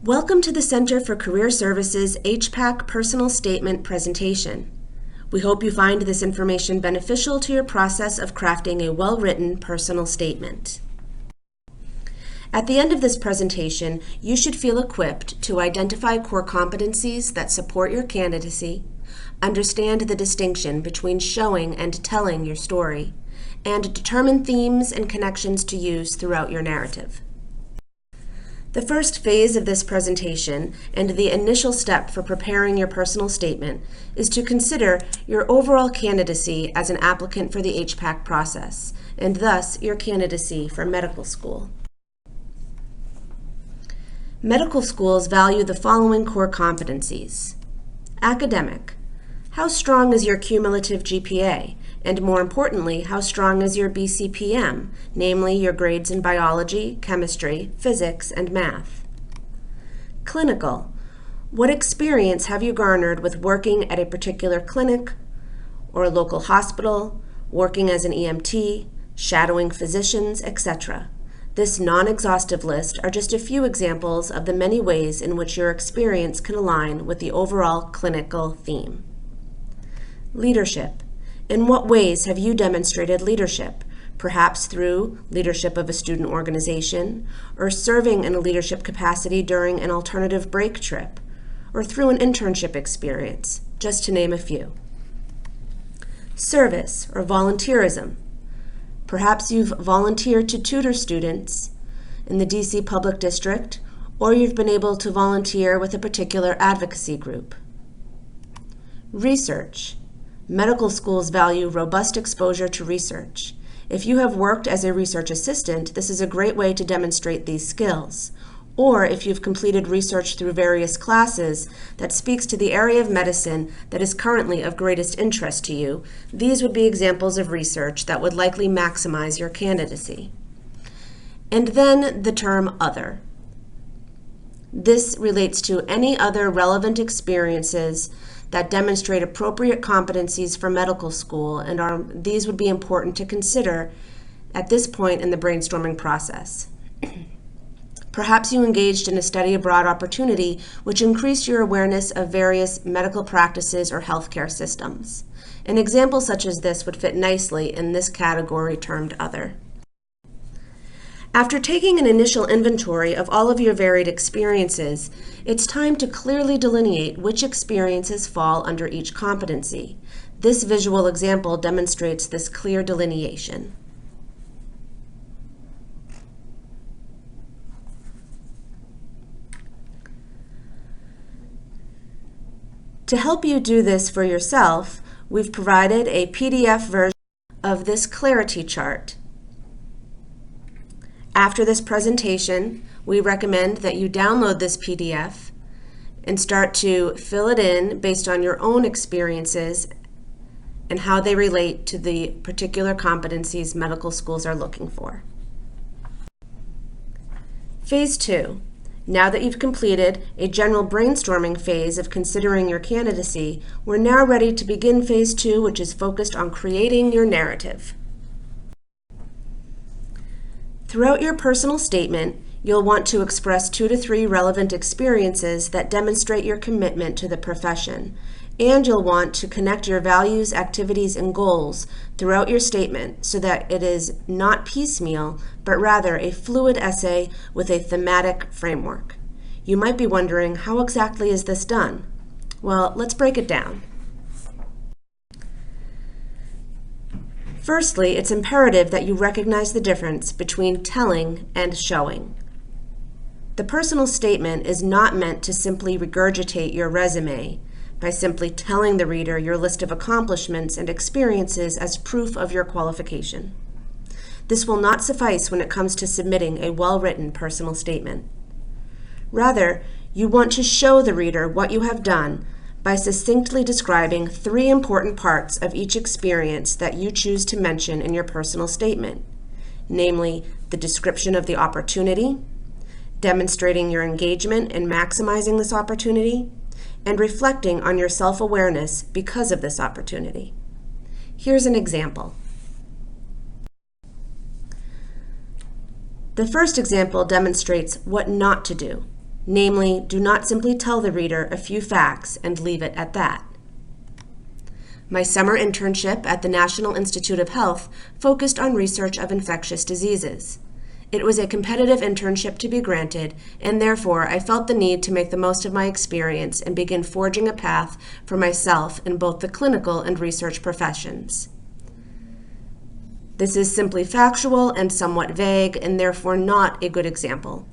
Welcome to the Center for Career Services HPAC Personal Statement presentation. We hope you find this information beneficial to your process of crafting a well-written personal statement. At the end of this presentation, you should feel equipped to identify core competencies that support your candidacy, understand the distinction between showing and telling your story, and determine themes and connections to use throughout your narrative. The first phase of this presentation and the initial step for preparing your personal statement is to consider your overall candidacy as an applicant for the HPAC process, and thus your candidacy for medical school. Medical schools value the following core competencies. Academic. How strong is your cumulative GPA? And more importantly, how strong is your BCPM, namely your grades in biology, chemistry, physics, and math? Clinical. What experience have you garnered with working at a particular clinic or a local hospital, working as an EMT, shadowing physicians, etc.? This non-exhaustive list are just a few examples of the many ways in which your experience can align with the overall clinical theme. Leadership. In what ways have you demonstrated leadership? Perhaps through leadership of a student organization, or serving in a leadership capacity during an alternative break trip, or through an internship experience, just to name a few. Service or volunteerism. Perhaps you've volunteered to tutor students in the DC Public District, or you've been able to volunteer with a particular advocacy group. Research. Medical schools value robust exposure to research. If you have worked as a research assistant, this is a great way to demonstrate these skills. Or if you've completed research through various classes that speaks to the area of medicine that is currently of greatest interest to you, these would be examples of research that would likely maximize your candidacy. And then the term other. This relates to any other relevant experiences that demonstrate appropriate competencies for medical school, and these would be important to consider at this point in the brainstorming process. Perhaps you engaged in a study abroad opportunity which increased your awareness of various medical practices or healthcare systems. An example such as this would fit nicely in this category termed other. After taking an initial inventory of all of your varied experiences, it's time to clearly delineate which experiences fall under each competency. This visual example demonstrates this clear delineation. To help you do this for yourself, we've provided a PDF version of this Clari-T chart. After this presentation, we recommend that you download this PDF and start to fill it in based on your own experiences and how they relate to the particular competencies medical schools are looking for. Phase 2. Now that you've completed a general brainstorming phase of considering your candidacy, we're now ready to begin Phase 2, which is focused on creating your narrative. Throughout your personal statement, you'll want to express 2 to 3 relevant experiences that demonstrate your commitment to the profession, and you'll want to connect your values, activities, and goals throughout your statement so that it is not piecemeal, but rather a fluid essay with a thematic framework. You might be wondering, how exactly is this done? Well, let's break it down. Firstly, it's imperative that you recognize the difference between telling and showing. The personal statement is not meant to simply regurgitate your resume by simply telling the reader your list of accomplishments and experiences as proof of your qualification. This will not suffice when it comes to submitting a well-written personal statement. Rather, you want to show the reader what you have done by succinctly describing 3 important parts of each experience that you choose to mention in your personal statement, namely the description of the opportunity, demonstrating your engagement in maximizing this opportunity, and reflecting on your self-awareness because of this opportunity. Here's an example. The first example demonstrates what not to do. Namely, do not simply tell the reader a few facts and leave it at that. My summer internship at the National Institute of Health focused on research of infectious diseases. It was a competitive internship to be granted, and therefore I felt the need to make the most of my experience and begin forging a path for myself in both the clinical and research professions. This is simply factual and somewhat vague, and therefore not a good example.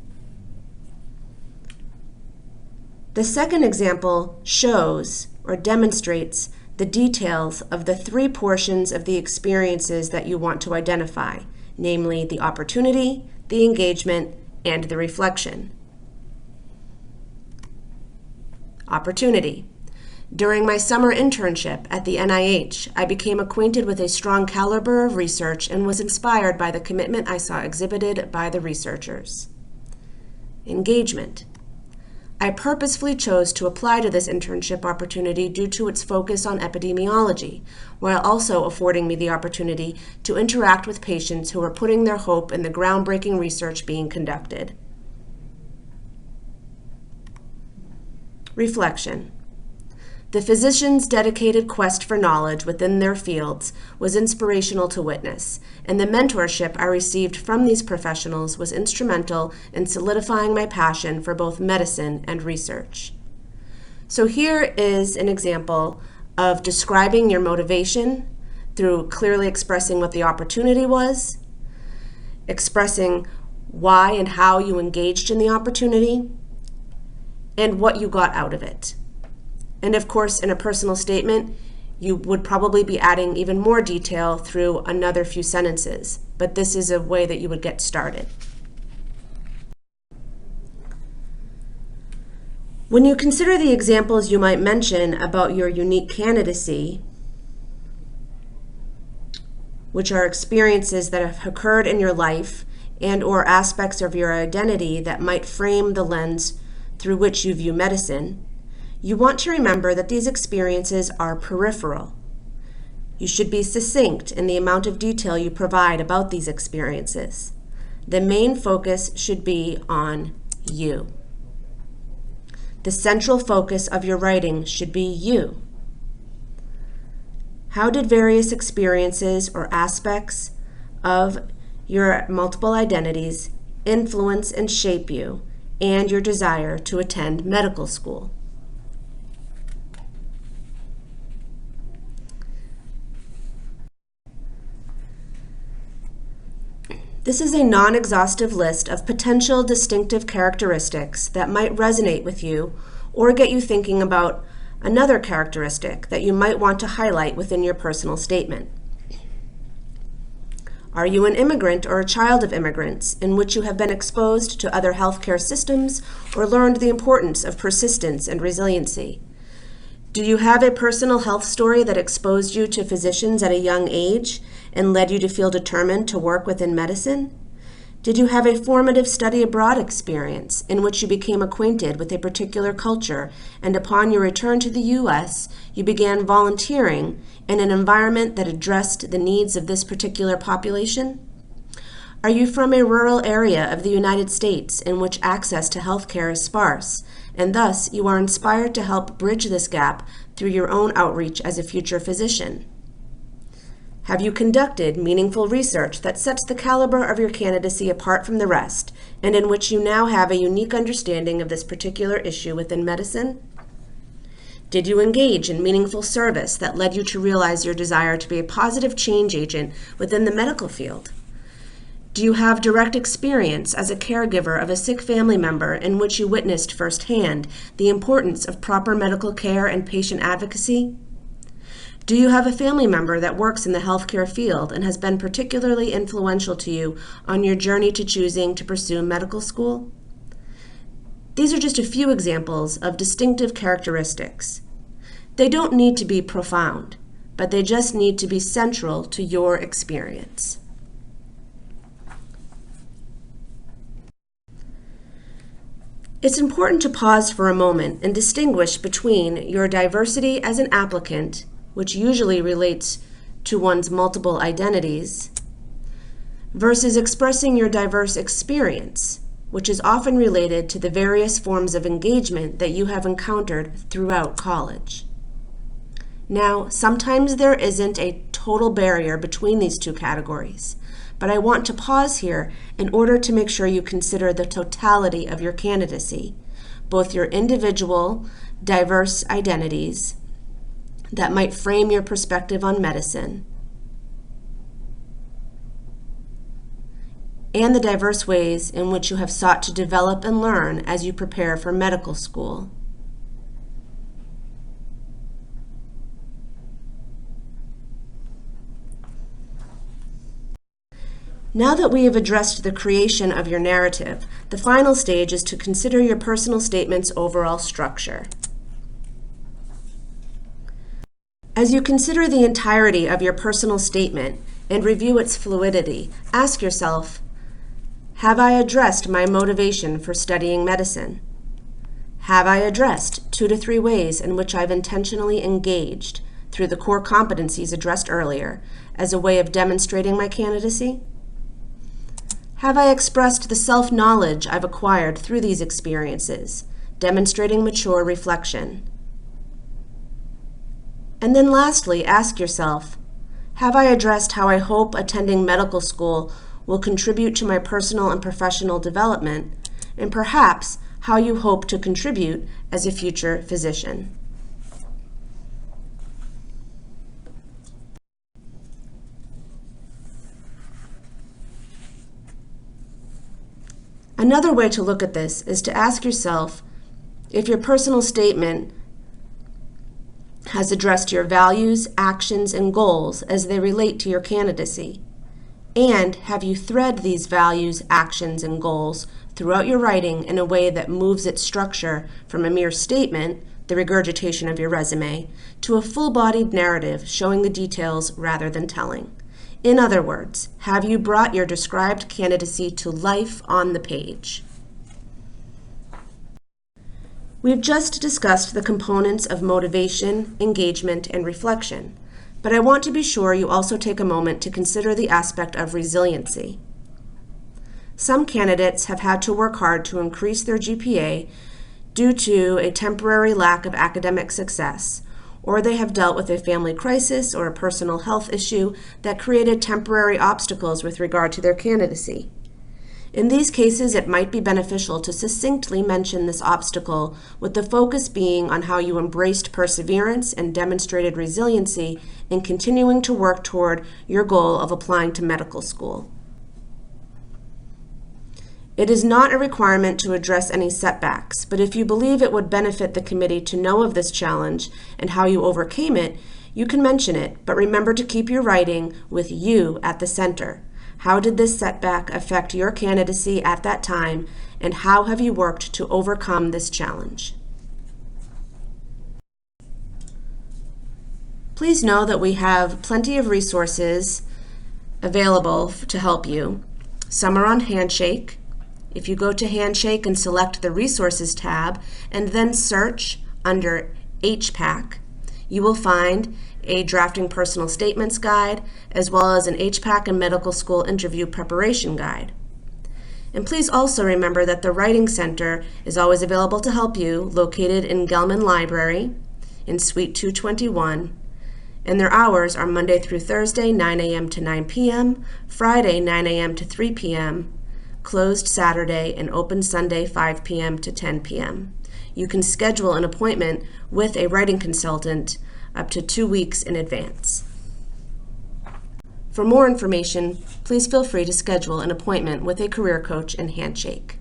The second example shows or demonstrates the details of the three portions of the experiences that you want to identify, namely the opportunity, the engagement, and the reflection. Opportunity. During my summer internship at the NIH, I became acquainted with a strong caliber of research and was inspired by the commitment I saw exhibited by the researchers. Engagement. I purposefully chose to apply to this internship opportunity due to its focus on epidemiology, while also affording me the opportunity to interact with patients who were putting their hope in the groundbreaking research being conducted. Reflection. The physicians' dedicated quest for knowledge within their fields was inspirational to witness, and the mentorship I received from these professionals was instrumental in solidifying my passion for both medicine and research. So here is an example of describing your motivation through clearly expressing what the opportunity was, expressing why and how you engaged in the opportunity, and what you got out of it. And of course, in a personal statement, you would probably be adding even more detail through another few sentences, but this is a way that you would get started. When you consider the examples you might mention about your unique candidacy, which are experiences that have occurred in your life and/or aspects of your identity that might frame the lens through which you view medicine, you want to remember that these experiences are peripheral. You should be succinct in the amount of detail you provide about these experiences. The main focus should be on you. The central focus of your writing should be you. How did various experiences or aspects of your multiple identities influence and shape you and your desire to attend medical school? This is a non-exhaustive list of potential distinctive characteristics that might resonate with you or get you thinking about another characteristic that you might want to highlight within your personal statement. Are you an immigrant or a child of immigrants in which you have been exposed to other healthcare systems or learned the importance of persistence and resiliency? Do you have a personal health story that exposed you to physicians at a young age and led you to feel determined to work within medicine? Did you have a formative study abroad experience in which you became acquainted with a particular culture and upon your return to the U.S., you began volunteering in an environment that addressed the needs of this particular population? Are you from a rural area of the United States in which access to healthcare is sparse, and thus you are inspired to help bridge this gap through your own outreach as a future physician? Have you conducted meaningful research that sets the caliber of your candidacy apart from the rest, and in which you now have a unique understanding of this particular issue within medicine? Did you engage in meaningful service that led you to realize your desire to be a positive change agent within the medical field? Do you have direct experience as a caregiver of a sick family member in which you witnessed firsthand the importance of proper medical care and patient advocacy? Do you have a family member that works in the healthcare field and has been particularly influential to you on your journey to choosing to pursue medical school? These are just a few examples of distinctive characteristics. They don't need to be profound, but they just need to be central to your experience. It's important to pause for a moment and distinguish between your diversity as an applicant, which usually relates to one's multiple identities, versus expressing your diverse experience, which is often related to the various forms of engagement that you have encountered throughout college. Now, sometimes there isn't a total barrier between these two categories, but I want to pause here in order to make sure you consider the totality of your candidacy, both your individual, diverse identities that might frame your perspective on medicine, and the diverse ways in which you have sought to develop and learn as you prepare for medical school. Now that we have addressed the creation of your narrative, the final stage is to consider your personal statement's overall structure. As you consider the entirety of your personal statement and review its fluidity, ask yourself, have I addressed my motivation for studying medicine? Have I addressed 2 to 3 ways in which I've intentionally engaged through the core competencies addressed earlier as a way of demonstrating my candidacy? Have I expressed the self-knowledge I've acquired through these experiences, demonstrating mature reflection? And then lastly, ask yourself, have I addressed how I hope attending medical school will contribute to my personal and professional development, and perhaps how you hope to contribute as a future physician? Another way to look at this is to ask yourself if your personal statement has addressed your values, actions, and goals as they relate to your candidacy. And have you thread these values, actions, and goals throughout your writing in a way that moves its structure from a mere statement, the regurgitation of your resume, to a full-bodied narrative showing the details rather than telling? In other words, have you brought your described candidacy to life on the page? We've just discussed the components of motivation, engagement, and reflection, but I want to be sure you also take a moment to consider the aspect of resiliency. Some candidates have had to work hard to increase their GPA due to a temporary lack of academic success, or they have dealt with a family crisis or a personal health issue that created temporary obstacles with regard to their candidacy. In these cases, it might be beneficial to succinctly mention this obstacle, with the focus being on how you embraced perseverance and demonstrated resiliency in continuing to work toward your goal of applying to medical school. It is not a requirement to address any setbacks, but if you believe it would benefit the committee to know of this challenge and how you overcame it, you can mention it, but remember to keep your writing with you at the center. How did this setback affect your candidacy at that time, and how have you worked to overcome this challenge? Please know that we have plenty of resources available to help you. Some are on Handshake. If you go to Handshake and select the Resources tab and then search under HPAC, you will find a Drafting Personal Statements Guide, as well as an HPAC and Medical School Interview Preparation Guide. And please also remember that the Writing Center is always available to help you, located in Gelman Library in Suite 221, and their hours are Monday through Thursday, 9 a.m. to 9 p.m., Friday, 9 a.m. to 3 p.m., closed Saturday, and open Sunday, 5 p.m. to 10 p.m. You can schedule an appointment with a writing consultant up to 2 weeks in advance. For more information, please feel free to schedule an appointment with a career coach in Handshake.